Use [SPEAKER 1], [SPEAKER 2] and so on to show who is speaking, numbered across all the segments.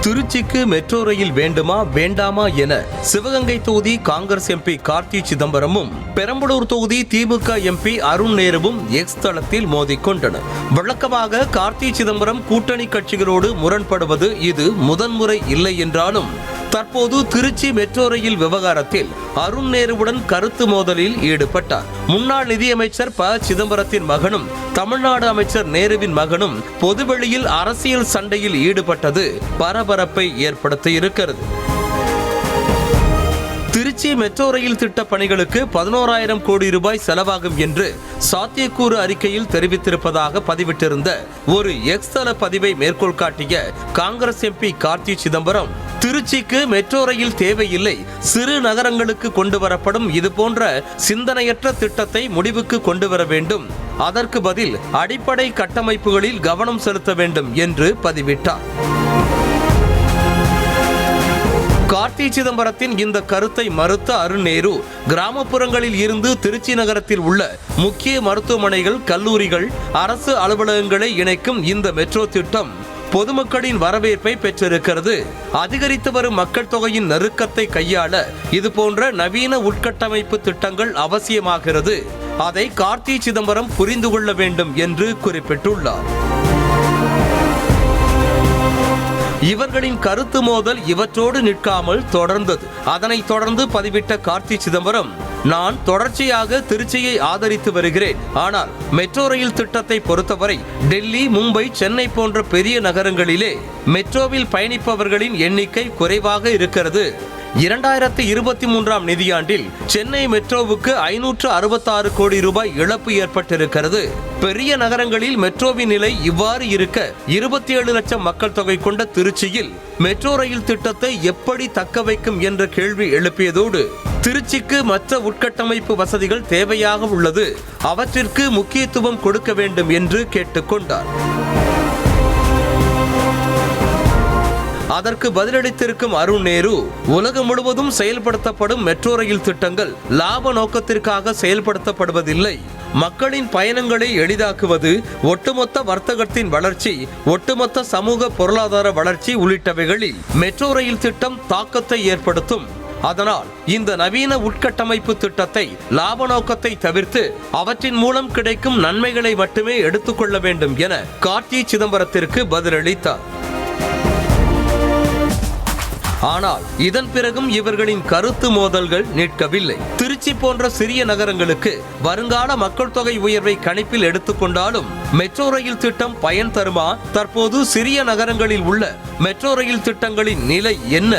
[SPEAKER 1] திருச்சிக்கு metro rail வேண்டுமா வேண்டாமா என சிவகங்கை தொகுதி காங்கிரஸ் எம்பி கார்த்தி சிதம்பரமும் பெரம்பலூர் தொகுதி திமுக எம்பி அருண் நேருவும் எக்ஸ் தளத்தில் மோதிக்கொண்டனர். வழக்கமாக கார்த்தி சிதம்பரம் கூட்டணி கட்சிகளோடு முரண்படுவது இது முதன்முறை இல்லை என்றாலும் தற்போது திருச்சி மெட்ரோ ரயில் விவகாரத்தில் அருண் நேருவுடன் கருத்து மோதலில் ஈடுபட்டார். முன்னாள் நிதியமைச்சர் ப சிதம்பரத்தின் மகனும் தமிழ்நாடு அமைச்சர் நேருவின் மகனும் பொதுவெளியில் அரசியல் சண்டையில் ஈடுபட்டது பரபரப்பை ஏற்படுத்தி இருக்கிறது. திருச்சி மெட்ரோ ரயில் திட்ட பணிகளுக்கு 11,000 கோடி ரூபாய் செலவாகும் என்று சாத்தியக்கூறு அறிக்கையில் தெரிவித்திருப்பதாக பதிவிட்டிருந்த ஒரு எக்ஸ் தள பதிவை மேற்கோள் காட்டிய காங்கிரஸ் எம்பி கார்த்தி சிதம்பரம், திருச்சிக்கு மெட்ரோ ரயில் தேவையில்லை, சிறு நகரங்களுக்கு கொண்டு வரப்படும் இதுபோன்ற சிந்தனையற்ற திட்டத்தை முடிவுக்கு கொண்டு வர வேண்டும், அதற்கு பதில் அடிப்படை கட்டமைப்புகளில் கவனம் செலுத்த வேண்டும் என்று பதிவிட்டார். கார்த்தி சிதம்பரத்தின் இந்த கருத்தை மறுத்த அருண் நேரு, கிராமப்புறங்களில் இருந்து திருச்சி நகரத்தில் உள்ள முக்கிய மருத்துவமனைகள், கல்லூரிகள், அரசு அலுவலகங்களை இணைக்கும் இந்த மெட்ரோ திட்டம் பொதுமக்களின் வரவேற்பை பெற்றிருக்கிறது. அதிகரித்து வரும் மக்கள் தொகையின் நெருக்கத்தை கையாள இதுபோன்ற நவீன உட்கட்டமைப்பு திட்டங்கள் அவசியமாகிறது. அதை கார்த்தி சிதம்பரம் புரிந்து கொள்ள வேண்டும் என்று குறிப்பிட்டுள்ளார். இவர்களின் கருத்து மோதல் இவற்றோடு நிற்காமல் தொடர்ந்தது. அதனைத் தொடர்ந்து பதிவிட்ட கார்த்தி சிதம்பரம், நான் தொடர்ச்சியாக திருச்சியை ஆதரித்து வருகிறேன். ஆனால் மெட்ரோ ரயில் திட்டத்தை பொறுத்தவரை டெல்லி, மும்பை, சென்னை போன்ற பெரிய நகரங்களிலே மெட்ரோவில் பயணிப்பவர்களின் எண்ணிக்கை குறைவாக இருக்கிறது. 2023ஆம் நிதியாண்டில் சென்னை மெட்ரோவுக்கு 566 கோடி ரூபாய் இழப்பு ஏற்பட்டிருக்கிறது. பெரிய நகரங்களில் மெட்ரோவின் நிலை இவ்வாறு இருக்க 27 லட்சம் மக்கள் தொகை கொண்ட திருச்சியில் மெட்ரோ ரயில் திட்டத்தை எப்படி தக்க வைக்கும் என்ற கேள்வி எழுப்பியதோடு, திருச்சிக்கு மற்ற உட்கட்டமைப்பு வசதிகள் தேவையாக உள்ளது, அவற்றிற்கு முக்கியத்துவம் கொடுக்க வேண்டும் என்று கேட்டுக்கொண்டார். அதற்கு பதிலளித்திருக்கும் அருண் நேரு, உலகம் முழுவதும் செயல்படுத்தப்படும் மெட்ரோ ரயில் திட்டங்கள் லாப நோக்கத்திற்காக செயல்படுத்தப்படுவதில்லை. மக்களின் பயணங்களை எளிதாக்குவது, ஒட்டுமொத்த வர்த்தகத்தின் வளர்ச்சி, ஒட்டுமொத்த சமூக பொருளாதார வளர்ச்சி உள்ளிட்டவைகளில் மெட்ரோ ரயில் திட்டம் தாக்கத்தை ஏற்படுத்தும். அதனால் இந்த நவீன உட்கட்டமைப்பு திட்டத்தை லாப நோக்கத்தை தவிர்த்து அவற்றின் மூலம் கிடைக்கும் நன்மைகளை மட்டுமே எடுத்துக்கொள்ள வேண்டும் என கார்த்தி சிதம்பரத்திற்கு பதிலளித்தார். ஆனால் இதன் பிறகும் இவர்களின் கருத்து மோதல்கள் நிற்கவில்லை. திருச்சி போன்ற சிறிய நகரங்களுக்கு வருங்கால மக்கள் தொகை உயர்வை கணிப்பில் எடுத்துக்கொண்டாலும் மெட்ரோ ரயில் திட்டம் பயன் தருமா? தற்போது சிறிய நகரங்களில் உள்ள மெட்ரோ ரயில் திட்டங்களின் நிலை என்ன?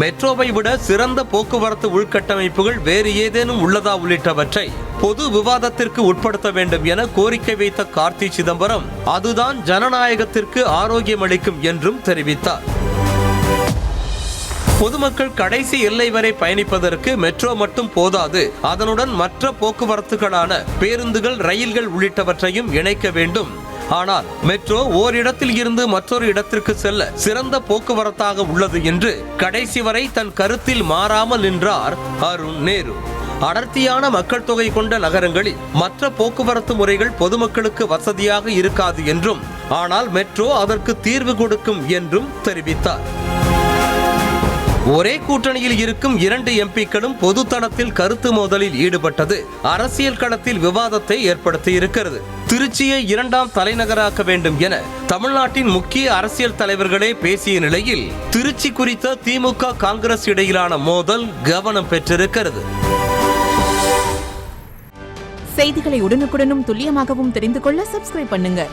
[SPEAKER 1] மெட்ரோவை விட சிறந்த போக்குவரத்து உள்கட்டமைப்புகள் வேறு ஏதேனும் உள்ளதா உள்ளிட்டவற்றை பொது விவாதத்திற்கு உட்படுத்த வேண்டும் என கோரிக்கை வைத்த கார்த்தி சிதம்பரம், அதுதான் ஜனநாயகத்திற்கு ஆரோக்கியம் அளிக்கும் என்றும் தெரிவித்தார். பொதுமக்கள் கடைசி எல்லை வரை பயணிப்பதற்கு மெட்ரோ மட்டும் போதாது, அதனுடன் மற்ற போக்குவரத்துகளான பேருந்துகள், ரயில்கள் உள்ளிட்டவற்றையும் இணைக்க வேண்டும். ஆனால் மெட்ரோ ஓரிடத்தில் இருந்து மற்றொரு இடத்திற்கு செல்ல சிறந்த போக்குவரத்தாக உள்ளது என்று கடைசி வரை தன் கருத்தில் மாறாமல் நின்றார் அருண் நேரு. அடர்த்தியான மக்கள் தொகை கொண்ட நகரங்களில் மற்ற போக்குவரத்து முறைகள் பொதுமக்களுக்கு வசதியாக இருக்காது என்றும், ஆனால் மெட்ரோ அதற்கு தீர்வு கொடுக்கும் என்றும் தெரிவித்தார். ஒரே கூட்டணியில் இருக்கும் 2 எம்பிக்களும் பொது தளத்தில் கருத்து மோதலில் ஈடுபட்டது அரசியல் களத்தில் விவாதத்தை ஏற்படுத்தி இருக்கிறது. திருச்சியை 2ஆம் தலைநகராக்க வேண்டும் என தமிழ்நாட்டின் முக்கிய அரசியல் தலைவர்களே பேசிய நிலையில் திருச்சி குறித்த திமுக, காங்கிரஸ் இடையிலான மோதல் கவனம் பெற்றிருக்கிறது.
[SPEAKER 2] செய்திகளை உடனுக்குடனும் துல்லியமாகவும் தெரிந்து கொள்ள சப்ஸ்கிரைப் பண்ணுங்க.